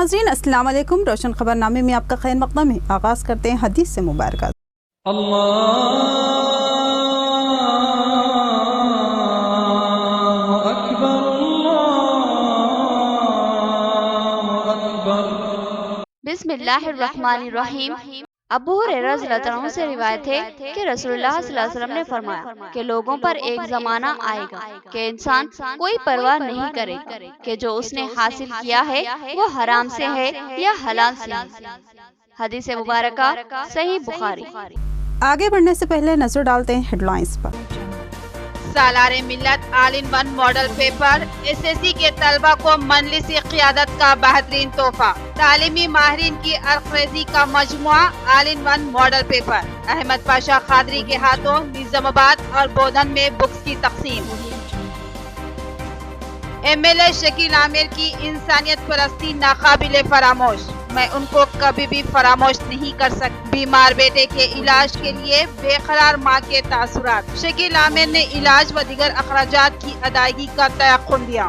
नाज़रीन अस्सलाम वालेकुम। रोशन खबरनामे में आपका खैर मक़दम है। आगाज़ करते हैं हदीस से मुबारक। बिस्मिल्लाहिर्रहमानिर्रहीम। अबू हुरैरा रज़ियल्लाहु अन्हु से रिवायत है कि रसूलुल्लाह सल्लल्लाहु अलैहि वसल्लम ने फरमाया कि लोगों पर एक ज़माना आएगा कि इंसान कोई परवाह नहीं करेगा कि जो उसने हासिल किया है वो हराम से है या हलाल से है। हदीस मुबारका सही बुखारी। आगे बढ़ने से पहले नजर डालते हैं हेडलाइंस पर। सालारे मिल्लत all in one model paper, SSC के तलबा को मजलिसी क़ियादत का बेहतरीन तोहफा। तालीमी माहिरीन की अर्क़रेज़ी का मजमुआ all in one model paper. Ahmed Pasha Qadri के हाथों निज़ामाबाद और बोधन में बुक्स की तक़सीम। MLA शकील आमिर की इंसानियत परस्ती नाकाबिले फरामोश, मैं उनको कभी भी फरामोश नहीं कर सकती। बीमार बेटे के इलाज के लिए बेकरार माँ के तासुरात, शकील आमिर ने इलाज व दीगर अखराजात की अदायगी का तयक़ुन दिया।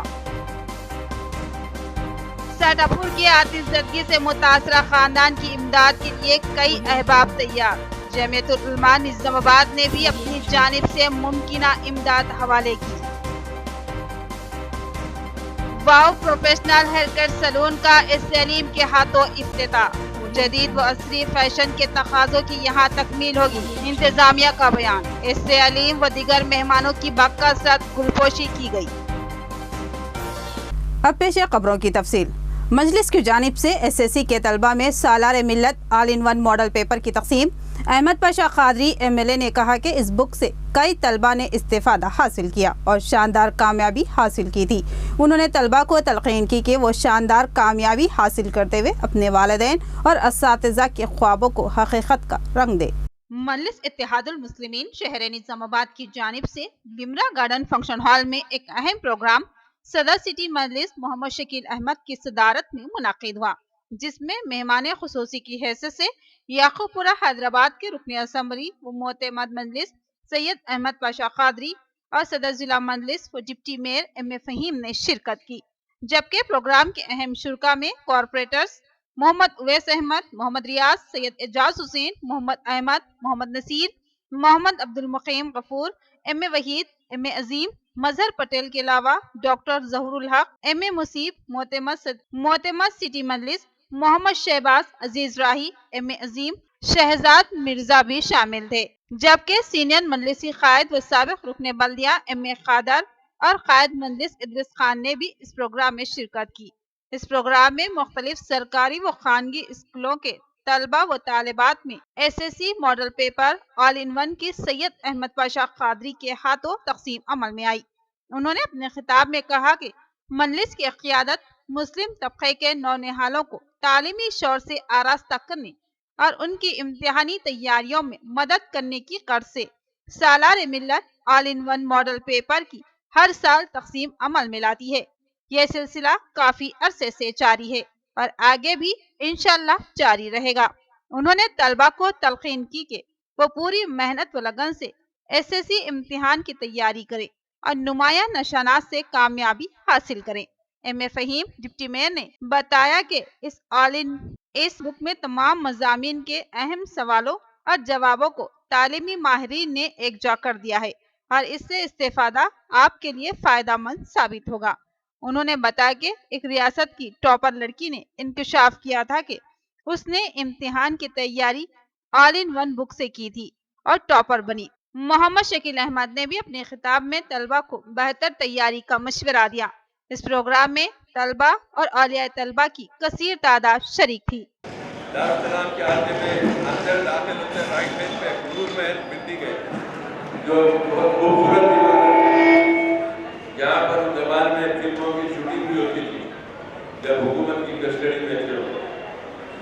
सटापुर के आतिशज़दगी से मुतासरा खानदान की इमदाद के लिए कई अहबाब तैयार। जमीयतुल उलमा निज़ामाबाद ने भी अपनी जानिब से मुमकिना इमदाद हवाले की। वाव प्रोफेशनल हेयर कट सैलून का सलीम के हाथों इफ्तिताह। जदीद व असरी फैशन के तकाज़ों की यहाँ तकमील होगी, इंतजामिया का बयान। सलीम व दीगर मेहमानों की बाकासरत गुलपोशी की गई। अब पेश है खबरों की तफसील। मजलिस की जानिब से SSC के तलबा में सालार मिल्लत all in one model paper की तक़सीम। अहमद पाशा क़ादरी MLA ने कहा कि इस बुक से कई तलबा ने इस्तेफ़ादा हासिल किया और शानदार कामयाबी हासिल की थी। उन्होंने तलबा को तलक़ीन की कि वो शानदार कामयाबी हासिल करते हुए अपने वालिदैन और असातिज़ा के ख्वाबों को हकीकत का रंग दे। मजलिस इत्तेहादुल मुस्लिमीन शहर निज़ामाबाद की जानिब से लिमरा गार्डन फंक्शन हॉल में एक अहम प्रोग्राम सदर सिटी मजलिस मोहम्मद शकील अहमद की सदारत में मुनाकिद हुआ, जिसमें मेहमान खुसूसी की हैसियत से याकूबपुरा हैदराबाद के रुकन असम्बली व मोतमद मजलिस सैयद अहमद पाशा क़ादरी और सदर जिला मजलिस व डिप्टी मेयर MA फ़हीम ने शिरकत की। जबकि प्रोग्राम के अहम शुरका में कॉरपोरेटर्स मोहम्मद उवैस अहमद, मोहम्मद रियाज, सैयद एजाज हुसैन, मोहम्मद अहमद, मोहम्मद नसीर, मोहम्मद अब्दुल मुक़ीम गफूर, MA वहीद, MA अजीम, मजहर पटेल के अलावा डॉक्टर ज़हूरुल हक, MA मुसीब, मोतमद सिटी मजलिस, मोहम्मद शहबाज अजीज राही, MA अजीम, शहजाद मिर्जा भी शामिल थे। जबकि सीनियर मजलिसी कायद व साबिक रुकन बल्दिया MA कादर और कायद मजलिस इदरीस खान ने भी इस प्रोग्राम में शिरकत की। इस प्रोग्राम में मुख्तलिफ सरकारी व खानगी स्कूलों के तलबा व तालिबात में SSC model paper all in one की सैयद अहमद पाशा क़ादरी के हाथों तक़सीम अमल में आई। उन्होंने अपने खिताब में कहा कि मजलिस की क़ियादत मुस्लिम तबके के नौनिहालों को तालीमी शौर से आरास्ता करने और उनकी इम्तिहानी तैयारियों में मदद करने की गर्ज से सालार मिल्लत all in one model paper की हर साल तक़सीम अमल में लाती है। यह सिलसिला काफी अरसे से जारी है और आगे भी इंशाअल्लाह जारी रहेगा। उन्होंने तलबा को तलक़ीन की कि वो पूरी मेहनत व लगन से SSC इम्तिहान की तैयारी करें और नुमाया निशानात से कामयाबी हासिल करें। MA फ़हीम डिप्टी मेयर ने बताया कि इस बुक में तमाम मज़ामीन के अहम सवालों और जवाबों को तालीमी माहिरीन ने एकजा कर दिया है और इससे इस्तेफादा आपके लिए फ़ायदेमंद साबित होगा। उन्होंने बताया कि एक रियासत की टॉपर लड़की ने इंकशाफ किया था कि उसने इम्तिहान की तैयारी ऑल इन वन बुक से की थी और टॉपर बनी। मोहम्मद शकील अहमद ने भी अपने खिताब में तलबा को बेहतर तैयारी का मशवरा दिया। इस प्रोग्राम में तलबा और औलिया तलबा की कसीर तादाद शरीक थी। दारुस्सलाम के आते में अंदर दाखिल होते राइट बेंच पे हुजूर महल मिलती गए, जो बहुत खूबसूरत इमारत है। यहाँ पर उस जमाने में फिल्मों की शूटिंग भी होती थी जब हुकूमत की कस्टडी में थे।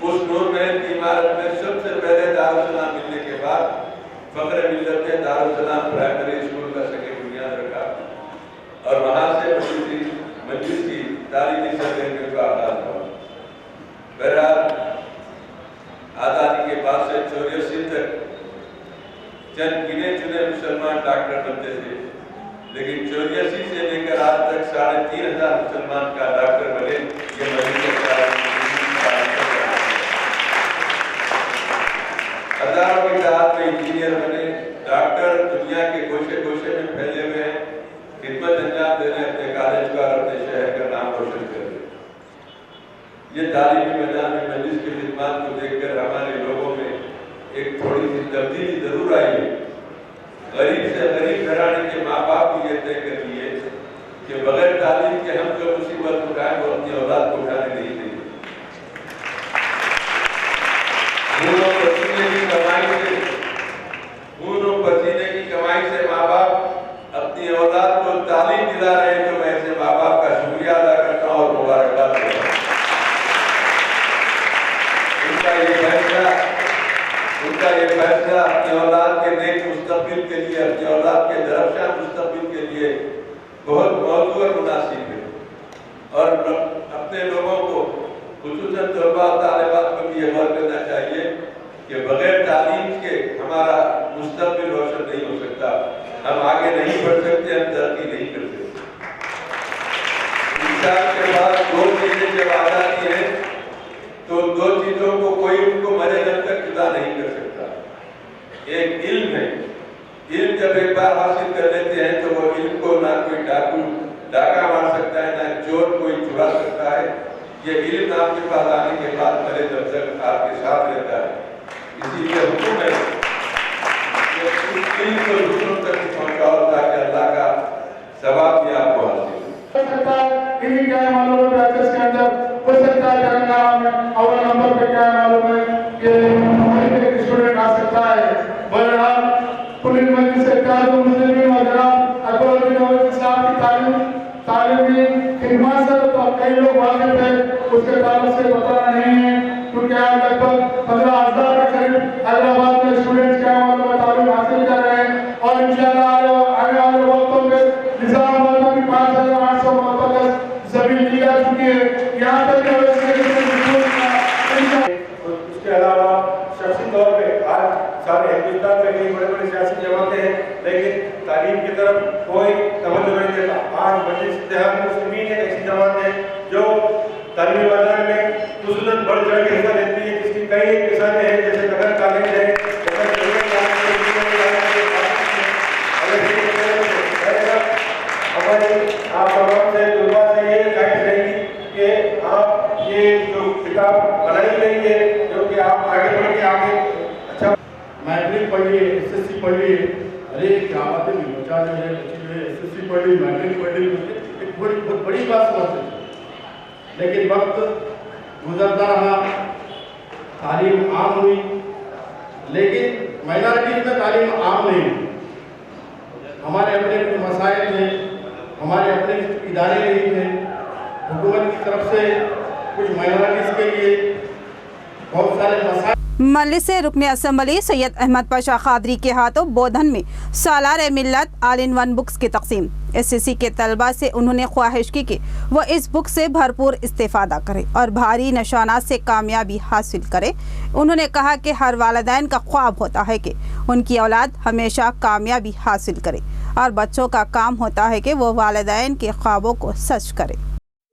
उस नूर महल की इमारत में सबसे पहले दारुस्सलाम मिलने के बाद फ़ख्र मिल्लत ने दारुस्सलाम प्राइमरी स्कूल का सेकेंड बुनियाद रखा और वहाँ से मजलिस की तारीखी सरगर्मियों का आगाज हुआ। बहरहाल आज़ादी के बाद से 84 तक चंद गिने चुने मुसलमान डॉक्टर बनते थे, लेकिन 84 से लेकर आज तक 3500 मुसलमान का डॉक्टर बने। ये मजलिस کا یہ فیصلہ اپنی اولاد کے نیک مستقبل کے لیے، اپنی اولاد کے درخشاں مستقبل کے لیے بہت موزوں اور مناسب ہے، اور اپنے لوگوں کو خصوصاً طلباء و طالبات کو بھی یہ غور کرنا چاہیے کہ بغیر تعلیم کے ہمارا مستقبل روشن نہیں ہو سکتا، ہم آگے نہیں بڑھ سکتے، ہم ترقی نہیں کر سکتے۔ انسان کے پاس دو چیزیں جب آ جاتی ہیں تو دو چیزوں کو کوئی ان کو مرے دم تک جدا نہیں کر سکتا۔ ایک علم ہے، علم جب ایک بار حاصل کر لیتے ہیں تو وہ علم کو نہ کوئی ڈاکہ مار سکتا ہے، نہ چور کوئی چرا سکتا ہے۔ یہ علم آپ کے پاس آنے کے بعد مرے دم تک آپ کے ساتھ رہتا ہے، اسی لیے حکم ہے کہ اس علم کو دوسروں تک پہنچاؤ تاکہ اللہ کا ثواب بھی آپ کو حاصل ہو۔ انہیں کیا معلوم ہے پریکٹس کے اندر ہو سکتا ہے تلنگانہ میں اول نمبر پہ کیا معلوم ہے کہ ہمارے ایک اسٹوڈنٹ آ سکتا ہے۔ بہرحال پولیس مجلس اتحاد المسلمین و جناب اکبر الدین اویسی صاحب کی تعلیمی خدمات سے تو کئی لوگ واقف ہیں، اس کے تعلق سے بتانا نہیں ہے کیونکہ آج لگ بھگ 15,000 کے قریب حیدرآباد میں اسٹوڈنٹس کیا معلوم ہے تعلیم حاصل کر رہے ہیں، اور انشاءاللہ آنے والے وقتوں میں نظام آباد میں 5,800 متعلق زمین دی جا چکی ہے۔ یہاں تک کہ اس کے علاوہ شخصی طور پہ آج سارے ہندوستان میں کئی بڑے بڑے سیاسی جماعتیں ہیں لیکن تعلیم کی طرف کوئی توجہ نہیں دیتا۔ آج مجلس اتحاد المسلمین ایک ایسی جماعت ہے جو تعلیمی میدان میں خصوصاً بڑھ چڑھ کے حصہ لیتی ہے، جس کی کئی مثالیں ہیں جیسے نگر کالج ہے، آپ تمام سے طلباء سے یہ گائیڈ رہے گی کہ آپ یہ جو کتاب بنائی گئی ہے جو کہ آپ آگے بڑھ کے آگے اچھا میٹرک پڑھیے، ایس ایس سی پڑھیے، ارے کیا بات ہے بچہ جو ہے ایس ایس سی پڑھی میٹرک پڑھی ایک بہت بڑی بات سمجھتے ہیں، لیکن وقت گزرتا رہا، تعلیم عام ہوئی، لیکن مائنارٹیز میں تعلیم عام نہیں ہوئی۔ ہمارے اپنے کچھ مسائل تھے، ہمارے اپنے ادارے نہیں تھے، حکومت کی طرف سے کچھ مائنارٹیز کے لیے بہت سارے مسائل۔ مجلس رکن اسمبلی سید احمد پاشا قادری کے ہاتھوں بودھن میں سالار Millat all in one books کی تقسیم۔ ایس ایس سی کے طلباء سے انہوں نے خواہش کی کہ وہ اس بک سے بھرپور استفادہ کریں اور بھاری نشانات سے کامیابی حاصل کریں۔ انہوں نے کہا کہ ہر والدین کا خواب ہوتا ہے کہ ان کی اولاد ہمیشہ کامیابی حاصل کرے، اور بچوں کا کام ہوتا ہے کہ وہ والدین کے خوابوں کو سچ کرے۔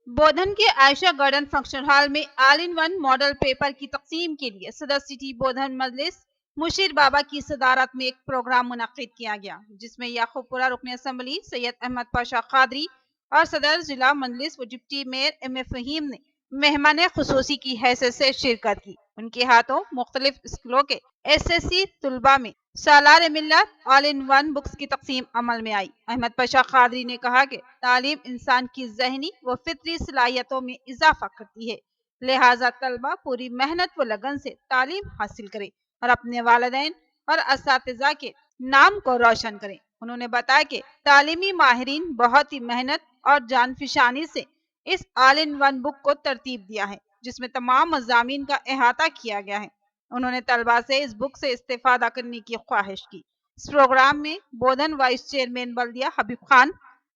بودھن کے عائشہ گارڈن فنکشن ہال میں آل ان ون ماڈل پیپر کی تقسیم کے لیے صدر سٹی بودھن مجلس مشیر بابا کی صدارت میں ایک پروگرام منعقد کیا گیا، جس میں یعقوب پورہ رکن اسمبلی سید احمد پاشا قادری اور صدر ضلع مجلس و ڈپٹی میئر ایم اے فہیم نے مہمان خصوصی کی حیثیت سے شرکت کی۔ ان کے ہاتھوں مختلف اسکولوں کے ایس ایس سی طلباء میں سالار Millat all in one books کی تقسیم عمل میں آئی۔ احمد پاشا قادری نے کہا کہ تعلیم انسان کی ذہنی و فطری صلاحیتوں میں اضافہ کرتی ہے، لہٰذا طلباء پوری محنت و لگن سے تعلیم حاصل کریں اور اپنے والدین اور اساتذہ کے نام کو روشن کریں۔ انہوں نے بتایا کہ تعلیمی ماہرین بہت ہی محنت اور جان فشانی سے اس آل ان ون بک کو ترتیب دیا ہے، جس میں تمام مضامین کا احاطہ کیا گیا ہے۔ انہوں نے طلباء سے اس بک سے استفادہ کرنے کی خواہش کی۔ اس پروگرام میں بودھن وائس چیئرمین بلدیہ حبیب خان،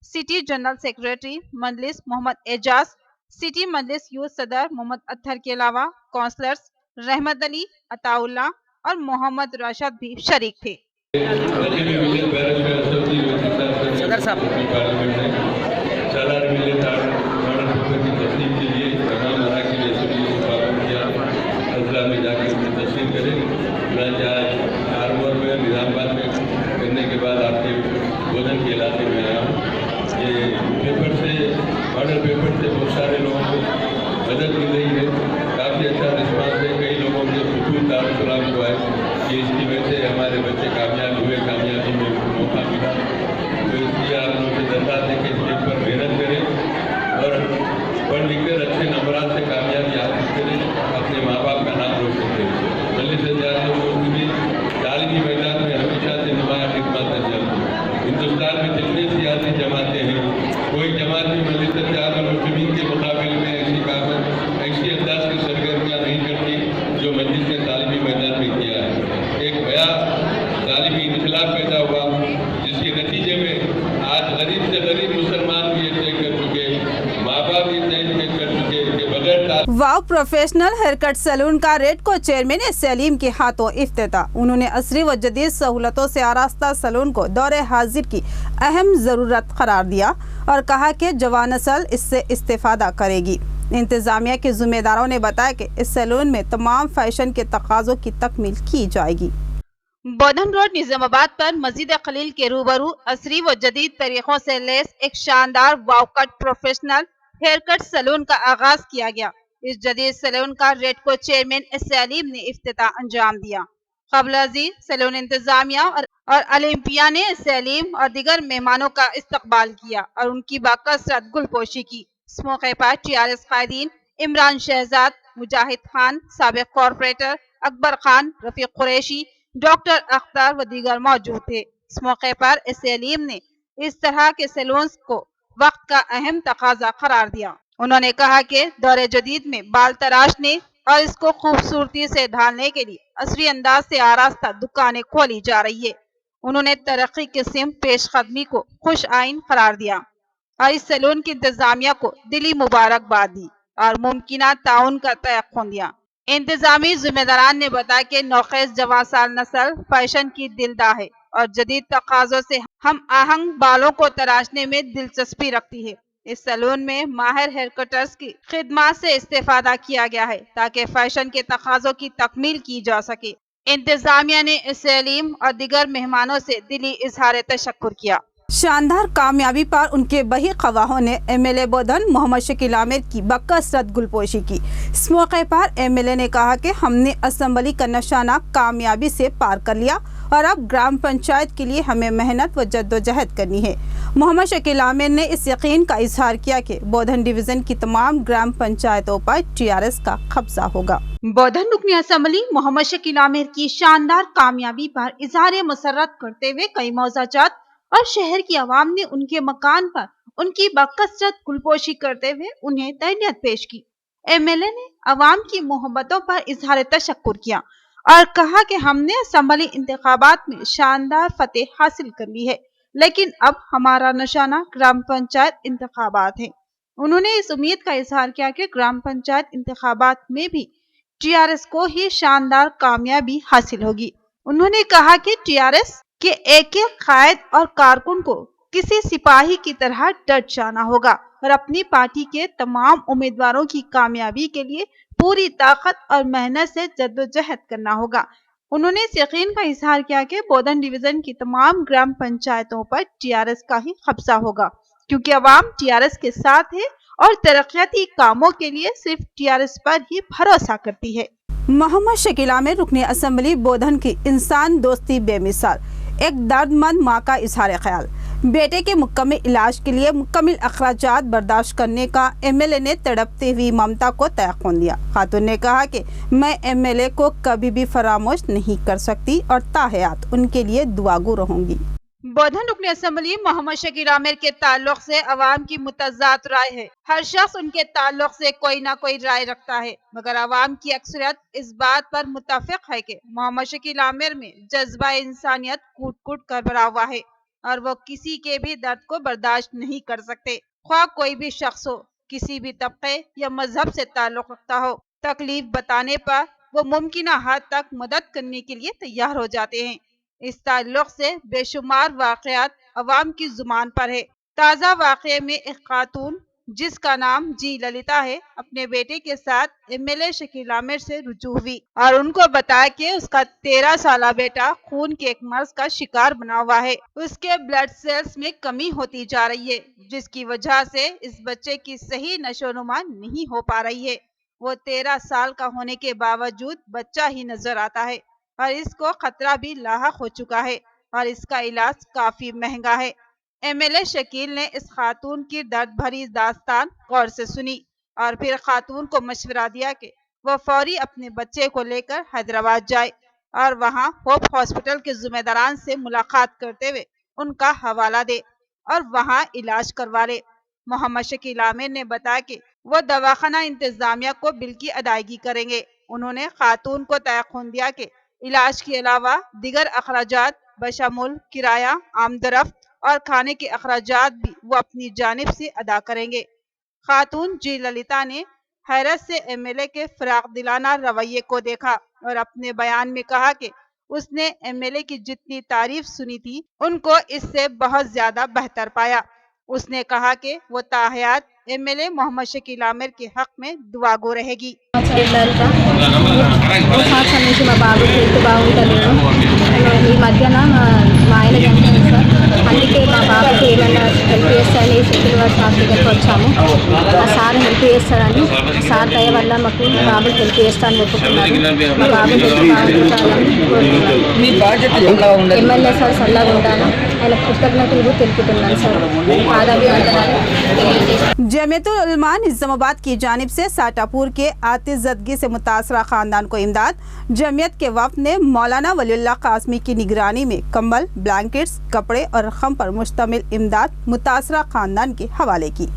سٹی جنرل سیکریٹری مجلس محمد اعجاز، سٹی مجلس یوتھ صدر محمد اطہر کے علاوہ کونسلرز رحمت علی، عطا اللہ اور محمد راشد بھی شریک تھے۔ صدر صاحب سالار ملت ماڈل پیپر کی تقسیم کے لیے تمام مراکز اسمبلی سے پابند کیا اضلاع میں جا کے اس کی تقسیم کریں۔ چنانچہ آج ہارمور میں نظام آباد میں کرنے کے بعد آپ کے بودھن کے علاقے میں آیا ہوں۔ یہ پیپر سے ماڈل پیپر سے بہت سارے لوگوں کو مدد مل رہی ہے، کافی اچھا رسپانس ہے۔ کئی لوگوں کے خصوص دارالسلام کو ہے کہ اس کی وجہ سے ہمارے بچے کامیاب ہوئے، کامیابی میں موقع ملا۔ تو اس لیے آپ لوگوں سے درخواست ہے کہ اس چیز پر محنت کریں اور پڑھ لکھ کر اچھے نمبرات سے کامیابی حاصل کریں، اپنے ماں باپ کا نام روشن کریں۔ مجلس اتحاد المسلمین تعلیمی میدان میں ہمیشہ سے نمایاں خدمات انجام دی۔ ہندوستان میں جتنے سیاسی جماعتیں ہیں، کوئی جماعت بھی مجلس اتحاد المسلمین کے مقابلے میں ایسی انداز کی سرگرمیاں نہیں کرتی جو مجلس نے تعلیمی میدان میں کیا ہے۔ प्रोफेशनल हेयर कट सैलून का रेडको चेयरमैन सलीम के हाथों इफ्तिताह। उन्होंने असरी व जदीद सहूलतों से आरास्ता सैलून को दौरे हाजिर की अहम ज़रूरत करार दिया और कहा कि जवान नस्ल इससे इस्तेफादा करेगी। इंतजामिया के जिम्मेदारों ने बताया कि इस सैलून में तमाम फैशन के तकाज़ों की तकमील की जाएगी। बोधन रोड निजामाबाद पर मस्जिद खलील के रूबरू असरी व जदीद तरीकों से लेस एक शानदार wow cut professional hair cut salon का आगाज किया गया। इस जदीद सैलून का रेडको चेयरमैन सलीम ने इफ्तिताह अंजाम दिया। क़ब्ल अज़ीज़ सैलून इंतजामिया और ओलंपिया ने सलीम और दीगर मेहमानों का इस्तकबाल किया और उनकी बाकसरत गुलपोशी की। इस मौके पर TRS कायदीन इमरान शहजाद, मुजाहिद खान, साबिक कॉर्पोरेटर अकबर खान, रफीक कुरैशी, डॉक्टर अख्तर व दीगर मौजूद थे। इस मौके पर सलीम ने इस तरह के सैलून्स को वक्त का अहम तकाजा करार दिया। उन्होंने कहा कि दौरे जदीद में बाल तराशने और इसको खूबसूरती से ढालने के लिए असरी अंदाज से आरास्ता दुकानें खोली जा रही है। उन्होंने तरक्की की सिमत पेशकदमी को खुश आइन करार दिया और इस सैलून की इंतजामिया को दिली मुबारकबाद दी और मुमकिना ताउन का तयक़ुन दिया। इंतजामी जिम्मेदारान ने बताया कि नौखेज जवान साल नस्ल फैशन की दिलदा है और जदीद तकाज़ों से हम आहंग बालों को तराशने में दिलचस्पी रखती है। इस सैलून में माहिर हेयर कटर्स की खिदमत से इस्तेफादा किया गया है ताकि फैशन के तकाज़ों की तकमील की जा सके। इंतजामिया ने सलीम और दीगर मेहमानों से दिली इजहार तशक्कुर किया। शानदार कामयाबी पर उनके बही खवाहों ने MLA बोधन मोहम्मद शकील आमिर की बकसरत गुलपोशी की। इस मौके पर MLA ने कहा कि हमने असम्बली का निशाना कामयाबी से पार कर लिया और अब ग्राम पंचायत के लिए हमें मेहनत व जद्दोजहद करनी है। मोहम्मद शकील आमिर ने इस यकीन का इजहार किया कि बोधन डिवीज़न की तमाम ग्राम पंचायतों पर TRS का कब्जा होगा। बोधन रुकनी असम्बली मोहम्मद शकील आमिर की शानदार कामयाबी पर इजहार मसरत करते हुए कई मौज़ाजात और शहर की आवाम ने उनके मकान पर उनकी बाकसरत गुलपोशी करते हुए उन्हें तहनीत पेश की। MLA ने आवाम की मोहब्बतों पर इजहार तशक्कुर किया और कहा कि हमने असम्बली इंतखाबात में शानदार फतेह हासिल कर ली है, लेकिन अब हमारा निशाना ग्राम पंचायत इंतखाबात है। उन्होंने इस उम्मीद का इजहार किया कि ग्राम पंचायत इंतखाबात में भी TRS को ही शानदार कामयाबी हासिल होगी। उन्होंने कहा कि TRS के एक एक कायद और कारकुन को किसी सिपाही की तरह डट जाना होगा और अपनी पार्टी के तमाम उम्मीदवारों की कामयाबी के लिए पूरी ताकत और मेहनत से जद्दोजहद करना होगा। उन्होंने इस यकीन का इजहार किया कि बोधन डिवीज़न की तमाम ग्राम पंचायतों पर TRS का ही कब्जा होगा, क्योंकि अवाम TRS के साथ है और तरक्याती कामों के लिए सिर्फ TRS पर ही भरोसा करती है। मोहम्मद शकील आमिर रुकनी असम्बली बोधन की इंसान दोस्ती बेमिसाल, एक दर्दमंद माँ का इजहार ख्याल। बेटे के मुकम्मल इलाज के लिए मुकम्मल अखराजात बर्दाश्त करने का MLA ने तड़पती हुई ममता को तयक़ुन दिया। खातून ने कहा कि मैं MLA को कभी भी फरामोश नहीं कर सकती और ताहयात उनके लिए दुआगो रहूंगी। बोधन रुकनी असम्बली मोहम्मद शकील आमिर के ताल्लुक से अवाम की मुतज़ाद राय है। हर शख्स उनके ताल्लुक से कोई ना कोई राय रखता है, मगर अवाम की अक्सरियत इस बात पर मुत्तफ़िक़ है कि मोहम्मद शकील आमिर में जज्बा इंसानियत कूट कूट कर भरा हुआ है और वो किसी के भी दर्द को बर्दाश्त नहीं कर सकते। ख्वाह कोई भी शख्स हो, किसी भी तबके या मजहब से ताल्लुक रखता हो, तकलीफ बताने पर वो मुमकिना हद तक मदद करने के लिए तैयार हो जाते हैं। इस ताल्लुक से बेशुमार वाक़यात अवाम की जुबान पर है। ताज़ा वाक़े में एक खातून जिसका नाम जी ललिता है, अपने बेटे के साथ MLA शकील आमिर से रुजू हुई और उनको बताया कि उसका 13 साला बेटा खून के एक मर्ज का शिकार बना हुआ है। उसके ब्लड सेल्स में कमी होती जा रही है, जिसकी वजह से इस बच्चे की सही नशोनुमा नहीं हो पा रही है। वो 13 साल का होने के बावजूद बच्चा ही नजर आता है और इसको खतरा भी लाहक हो चुका है और इसका इलाज काफी महंगा है। MLA शकील ने इस खातून की दर्द भरी दास्तान गौर से सुनी और फिर खातून को मशवरा दिया कि वह फौरी अपने बच्चे को लेकर हैदराबाद जाए और वहां होप हॉस्पिटल के जिम्मेदारान से मुलाकात करते हुए उनका हवाला दे और वहां इलाज करवा ले। मोहम्मद शकील आमिर ने बताया कि वह दवाखाना इंतजामिया को बिल की अदायगी करेंगे। उन्होंने खातून को तयक़ुन दिया कि इलाज के अलावा दीगर अखराजात बशमूल किराया, आमदरफ्त और खाने के अखराजात भी वो अपनी जानिब से अदा करेंगे। खातून जी ललिता ने हैरत से एमएलए के फराग दिलाना रवैये को देखा और अपने बयान में कहा कि उसने एमएलए की जितनी तारीफ सुनी थी उनको इससे बहुत ज्यादा बेहतर पाया। उसने कहा कि वो ताहयात एमएलए मोहम्मद शकील आमिर के हक में दुआ गो रहेगी। నుంచి మా బాబు హెల్త్ బాగుంటలేదు. ఈ మధ్యన మా ఆయన చనిపోయింది సార్. అందుకే మా బాబుకి ఏమన్నా హెల్ప్ చేస్తారని సెటిల్ వర్క్ హాస్పిటల్కి వచ్చాము. ఆ సార్ హెల్ప్ చేస్తారని సార్ దయ వల్ల మాకు మా బాబుకి హెల్ప్ చేస్తారని ఒప్పుకున్నారు. మా బాబు హెల్త్ బాగుండాలని కోరుతున్నాను. ఎమ్మెల్యే సార్ చల్లగా ఉండాలి. ఆయన కృతజ్ఞతలు తెలుపుతున్నాను సార్. పాదాభివందనాలు తెలియజేస్తాను. जमीयतुल उलमा निज़ामाबाद की जानिब से साटापुर के आतिशज़दगी से मुतासरा ख़ानदान को इमदाद। जमीयत के वफ़द ने मौलाना वलीउल्लाह कासमी की निगरानी में कंबल, ब्लैंकेट्स, कपड़े और रक़म पर मुश्तमिल इमदाद मुतासरा ख़ानदान के हवाले की।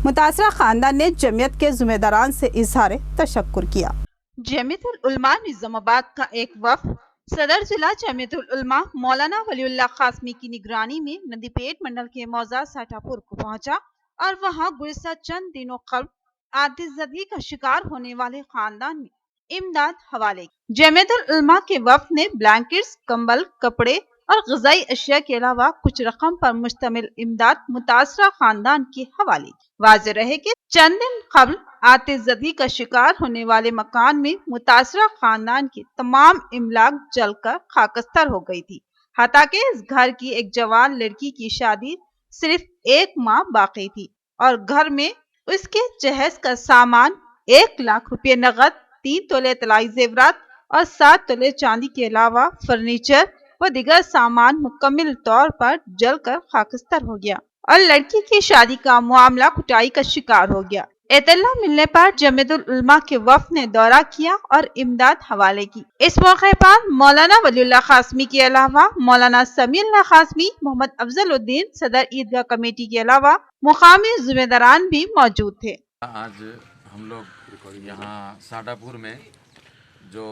मुतासरा ख़ानदान ने जमीयत के ज़िम्मेदारान से इज़हार तशक्कुर किया। जमीयतुल उलमा निज़ामाबाद का एक वफ़द सदर जिला जमीयतुल उलमा मौलाना वलीउल्लाह कासमी की निगरानी में नदीपेट मंडल के मौजा साटापुर को पहुंचा और वहां गुज़िश्ता चंद दिनों कबल आतिशज़दगी का शिकार होने वाले खानदान में इमदाद हवाले की। जमीयतुल उलमा के वफ़द ने ब्लैंकेट्स, कंबल, कपड़े और ग़िज़ाई अशिया के अलावा कुछ रकम पर मुश्तमिल इमदाद मुतासरा खानदान के हवाले की। वाज़ेह रहे कि चंद दिन कबल आतिशज़दगी का शिकार होने वाले मकान में मुतासरा खानदान की तमाम इमलाक जलकर खाकस्तर हो गई थी। हालांकि इस घर की एक जवान लड़की की शादी सिर्फ 1 माह बाकी थी और घर में उसके जहेज का सामान 1 लाख रुपए नगद, 3 तोले तलाई जेवरात और 7 तोले चांदी के अलावा फर्नीचर व दीगर सामान मुकम्मल तौर पर जलकर खाकस्तर हो गया और लड़की की शादी का मामला कुटाई का शिकार हो गया। इत्तला मिलने पर जमीयतुल उलमा के वफ़द ने दौरा किया और इमदाद हवाले की। इस मौके पर मौलाना वलीउल्लाह कासमी के अलावा मौलाना समीउल्लाह कासमी, मोहम्मद अफजलुद्दीन सदर ईदगाह कमेटी के अलावा मुकामी जिम्मेदारान भी मौजूद थे। आज हम लोग यहाँ साटापुर में जो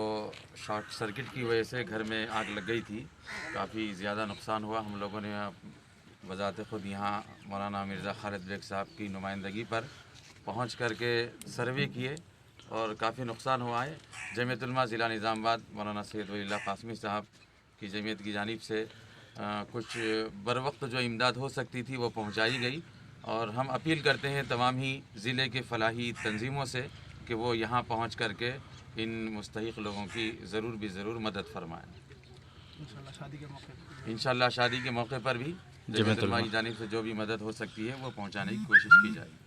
शॉर्ट सर्किट की वजह से घर में आग लग गई थी, काफ़ी ज़्यादा नुकसान हुआ। हम लोगों ने बजाते खुद यहाँ मौलाना मिर्ज़ा खालिद बेग साहब की नुमाइंदगी पर पहुँच करके सर्वे किए और काफ़ी नुकसान हुआ है। जमीयतुल उलमा ज़िला निज़ामाबाद मौलाना सैयद वलीउल्लाह कासमी साहब की जमीयत की जानिब से कुछ बर वक्त जो इमदाद हो सकती थी वो पहुँचाई गई और हम अपील करते हैं तमाम ही ज़िले के फलाही तंजीमों से कि वो यहाँ पहुँच करके इन मुस्तहिक लोगों की ज़रूर मदद फरमाएँ। इंशाअल्लाह शादी के मौके पर भी जमीयतुल उलमा की जानिब से जो भी मदद हो सकती है वो पहुँचाने की कोशिश की जाएगी।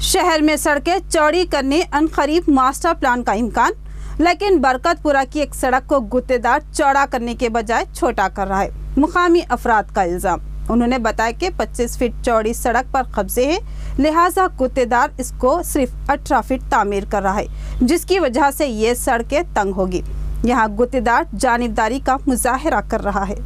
शहर में सड़कें चौड़ी करने अनकरीब मास्टर प्लान का इम्कान, लेकिन बरकतपुरा की एक सड़क को गुत्तेदार चौड़ा करने के बजाय छोटा कर रहा है। मुकामी अफराद का इल्जाम। उन्होंने बताया कि 25 फीट चौड़ी सड़क पर कब्जे है, लिहाजा गुत्तेदार इसको सिर्फ 18 फीट तामीर कर रहा है, जिसकी वजह से ये सड़कें तंग होगी। यहाँ गुत्तेदार जानिबदारी का मुजाहिरा कर रहा है।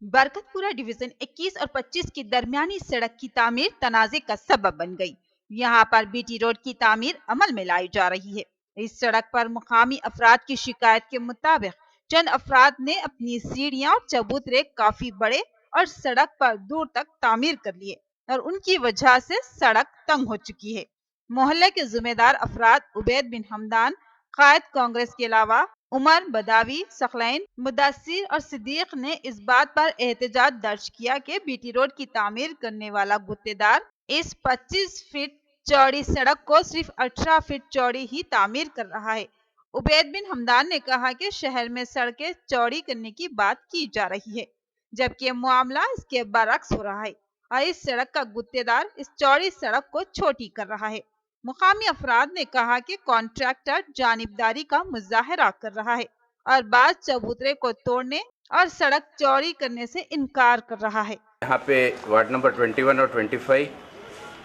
बरकतपुरा डिवीजन 21 और 25 की दरमियानी सड़क की तामीर तनाज़े का सबब बन गई। यहाँ पर बीटी रोड की तामीर अमल में लाई जा रही है। इस सड़क पर मुकामी अफराद की शिकायत के मुताबिक चंद अफराद ने अपनी सीढ़ियां और चबूतरे काफी बड़े और सड़क पर दूर तक तामीर कर लिए और उनकी वजह से सड़क तंग हो चुकी है। मोहल्ले के जिम्मेदार अफराद उबैद बिन हमदान, कायद कांग्रेस के अलावा उमर, बदावी, सकलैन, मुदस्सिर और सिद्दीक ने इस बात पर एहतजाज दर्ज किया कि बीटी रोड की तामीर करने वाला गुत्तेदार इस 25 फीट चौड़ी सड़क को सिर्फ 18 फीट चौड़ी ही तामीर कर रहा है। उबैद बिन हमदान ने कहा कि शहर में सड़कें चौड़ी करने की बात की जा रही है, जबकि मामला इसके बरक्स हो रहा है और इस सड़क का गुत्तेदार इस चौड़ी सड़क को छोटी कर रहा है। मुकामी अफराद ने कहा कि कॉन्ट्रैक्टर जानिबदारी का मुजाहिरा कर रहा है और बाद चबूतरे को तोड़ने और सड़क चौड़ी करने से इनकार कर रहा है। यहाँ पे वार्ड नंबर 21 और 25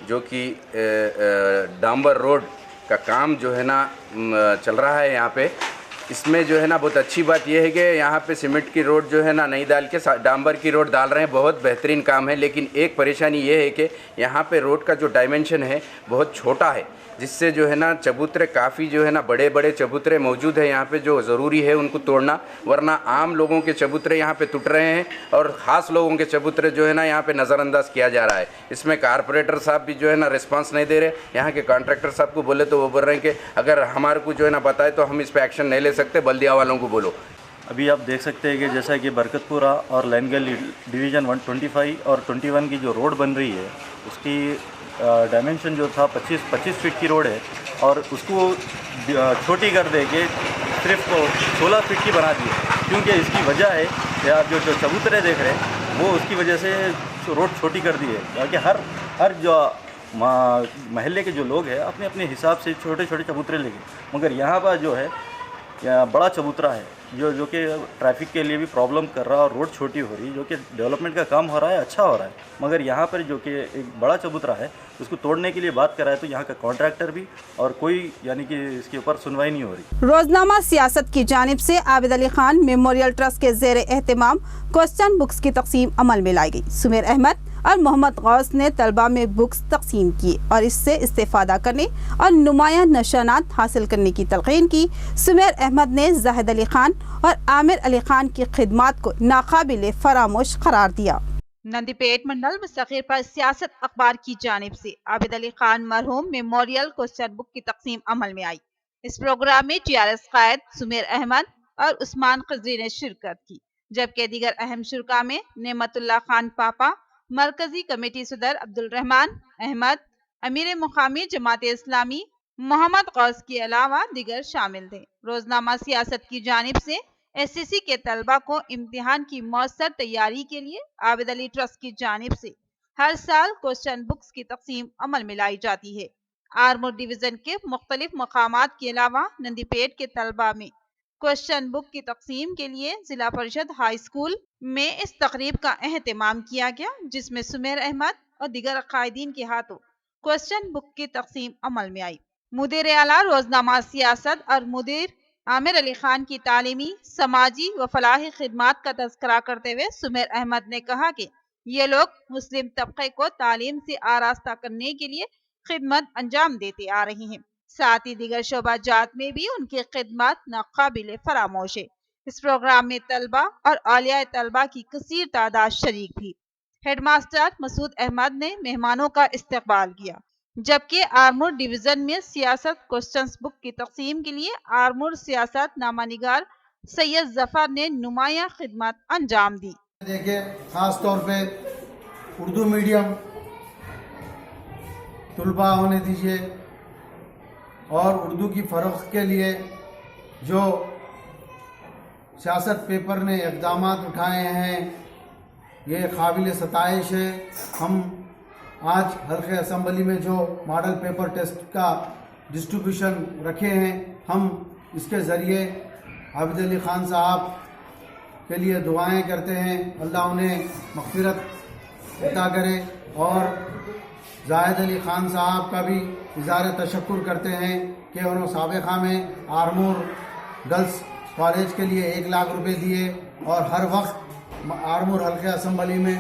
जो कि डांबर रोड का काम जो है ना चल रहा है यहाँ पे, इसमें जो है ना बहुत अच्छी बात यह है कि यहाँ पे सीमेंट की रोड जो है ना नहीं डाल के डांबर की रोड डाल रहे हैं, बहुत बेहतरीन काम है। लेकिन एक परेशानी ये है कि यहाँ पे रोड का जो डायमेंशन है बहुत छोटा है, جس سے جو ہے نا چبوترے کافی جو ہے نا بڑے بڑے چبوترے موجود ہیں یہاں پہ جو ضروری ہے ان کو توڑنا، ورنہ عام لوگوں کے چبوترے یہاں پہ ٹوٹ رہے ہیں اور خاص لوگوں کے چبوترے جو ہے نا یہاں پہ نظر انداز کیا جا رہا ہے۔ اس میں کارپوریٹر صاحب بھی جو ہے نا رسپانس نہیں دے رہے، یہاں کے کانٹریکٹر صاحب کو بولے تو وہ بول رہے ہیں کہ اگر ہمارے کو جو ہے نا بتائے تو ہم اس پہ ایکشن نہیں لے سکتے، بلدیہ والوں کو بولو۔ ابھی آپ دیکھ سکتے ہیں کہ جیسا کہ برکت پورہ اور لائن گلی ڈویژن 125 اور 21 کی جو روڈ بن رہی ہے اس کی ڈائمنشن جو تھا 25 فٹ کی روڈ ہے اور اس کو چھوٹی کر دے کے صرف 16 فٹ کی بنا دی ہے، کیونکہ اس کی وجہ ہے کہ آپ جو چبوترے دیکھ رہے ہیں وہ اس کی وجہ سے روڈ چھوٹی کر دی ہے، تاکہ ہر جو محلے کے جو لوگ ہیں اپنے اپنے حساب سے چھوٹے چھوٹے چبوترے لے گئے، مگر یہاں پر جو ہے بڑا چبوترا ہے جو کہ ٹریفک کے لیے بھی پرابلم کر رہا ہے اور روڈ چھوٹی ہو رہی ہے، جو کہ ڈیولپمنٹ کا کام ہو رہا ہے، اچھا ہو رہا ہے، مگر یہاں پر جو کہ ایک بڑا چبوترا ہے اس کو توڑنے کے لیے بات کر رہا ہے تو یہاں کا کانٹریکٹر بھی اور کوئی یعنی کہ اس کے اوپر سنوائی نہیں ہو رہی۔ روزنامہ سیاست کی جانب سے عابد علی خان میموریل ٹرسٹ کے زیر اہتمام کوسچن بکس کی تقسیم عمل میں لائی گئی۔ سمیر احمد اور محمد غوث نے طلباء میں بکس تقسیم کیے اور اس سے استفادہ کرنے اور نمایاں نشانات حاصل کرنے کی تلقین کی۔ سمیر احمد نے زاہد علی خان اور عامر علی خان کی خدمات کو ناقابل فراموش قرار دیا۔ نندی پیٹ منڈل مستقر پر سیاست اخبار کی جانب سے عابد علی خان مرحوم میموریل کوسچن بک کی تقسیم عمل میں آئی۔ اس پروگرام میں TRS قائد سمیر احمد اور عثمان قزوی نے شرکت کی، جبکہ دیگر اہم شرکاء میں نعمت اللہ خان پاپا، مرکزی کمیٹی صدر عبدالرحمان احمد، امیر مقامی جماعت اسلامی محمد غوث کے علاوہ دیگر شامل تھے۔ روزنامہ سیاست کی جانب سے SSC کے طلباء کو امتحان کی مؤثر تیاری کے لیے عابد علی ٹرسٹ کی جانب سے ہر سال کوسچن بکس کی تقسیم عمل میں لائی جاتی ہے۔ آرمور ڈویژن کے مختلف مقامات کے علاوہ نندی پیٹ کے طلباء میں کوسچن بک کی تقسیم کے لیے ضلع پریشد ہائی اسکول میں اس تقریب کا اہتمام کیا گیا، جس میں سمیر احمد اور دیگر قائدین کے ہاتھوں کوسچن بک کی تقسیم عمل میں آئی۔ مدیر اعلیٰ روزنامہ سیاست اور مدیر عامر علی خان کی تعلیمی، سماجی و فلاحی خدمات کا تذکرہ کرتے ہوئے سمیر احمد نے کہا کہ یہ لوگ مسلم طبقے کو تعلیم سے آراستہ کرنے کے لیے خدمت انجام دیتے آ رہے ہیں، ساتھ ہی دیگر شعبہ جات میں بھی ان کی خدمات ناقابل فراموش ہے۔ اس پروگرام میں طلباء اور اولیاء طلباء کی کثیر تعداد شریک تھی۔ ہیڈ ماسٹر مسعود احمد نے مہمانوں کا استقبال کیا، جبکہ آرمور ڈویژن میں سیاست کوسچنز بک کی تقسیم کے لیے آرمور سیاست نامہ نگار سید ظفر نے نمایاں خدمات انجام دی۔ دیکھیں خاص طور پہ اردو میڈیم طلباء ہونے دیجیے اور اردو کی فروخت کے لیے جو سیاست پیپر نے اقدامات اٹھائے ہیں یہ قابل ستائش ہے۔ ہم آج حلقہ اسمبلی میں جو ماڈل پیپر ٹیسٹ کا ڈسٹریبیوشن رکھے ہیں، ہم اس کے ذریعے عابد علی خان صاحب کے لیے دعائیں کرتے ہیں، اللہ انہیں مغفرت عطا کرے، اور زاہد علی خان صاحب کا بھی اظہار تشکر کرتے ہیں کہ انہوں سابقہ میں آرمور گرلز کالج کے لیے 1 لاکھ روپے دیے اور ہر وقت آرمور حلقہ اسمبلی میں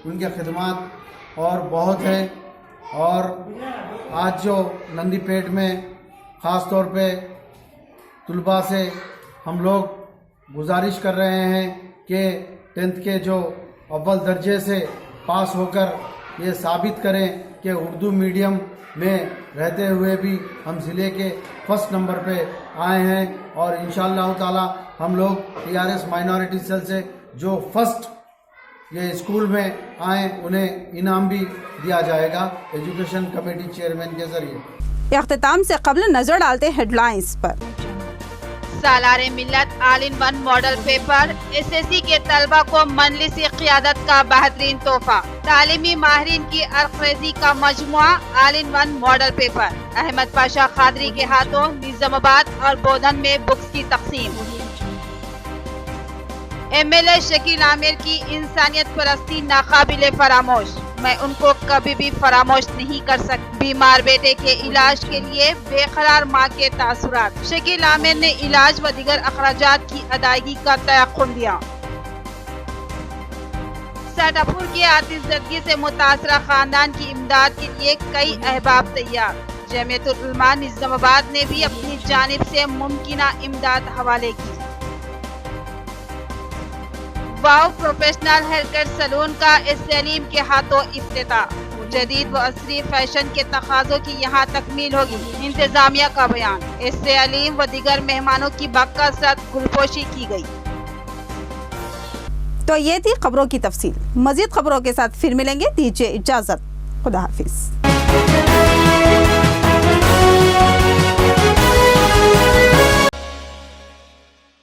ان کے خدمات اور بہت ہے۔ اور آج جو نندی پیٹ میں خاص طور پہ طلباء سے ہم لوگ گزارش کر رہے ہیں کہ 10th کے جو اول درجے سے پاس ہو کر یہ ثابت کریں کہ اردو میڈیم میں رہتے ہوئے بھی ہم ضلع کے فرسٹ نمبر پہ آئے ہیں، اور انشاءاللہ تعالی ہم لوگ TRS مائنورٹی سیل سے جو فرسٹ یہ اسکول میں آئیں انہیں انعام بھی دیا جائے گا ایجوکیشن کمیٹی چیئرمین کے ذریعے۔ اختتام سے قبل نظر ڈالتے ہیڈ لائنز پر۔ Salar Millat all in one model paper SSC کے طلبہ کو مجلسی قیادت کا بہترین تحفہ، تعلیمی ماہرین کی عرقریزی کا مجموعہ all in one model paper, Ahmed Pasha Qadri کے ہاتھوں نظام آباد اور بودھن میں بکس کی تقسیم۔ MLA شکیل عامر کی انسانیت پرستی ناقابل فراموش، میں ان کو کبھی بھی فراموش نہیں کر سکتی۔ بیمار بیٹے کے علاج کے لیے بے قرار ماں کے تاثرات، شکیل عامر نے علاج و دیگر اخراجات کی ادائیگی کا تیقن دیا۔ ساڈا پور کی آتش زدگی سے متاثرہ خاندان کی امداد کے لیے کئی احباب تیار، जमीयतुल उलमा निजामाबाद ने भी अपनी जानिब से मुमकिना इमदाद हवाले की। वाव प्रोफेशनल हेयर कट सैलून का इस्लाम के हाथों इफ्तिताह। जदीद व असरी फैशन के तकाज़ों की यहाँ तकमील होगी, इंतजामिया का बयान। इससे अलीम व दीगर मेहमानों की बाकायदा गुलपोशी की गई। तो ये थी खबरों की तफसील। मजीद खबरों के साथ फिर मिलेंगे, दीजिए इजाजत, खुदा हाफिज।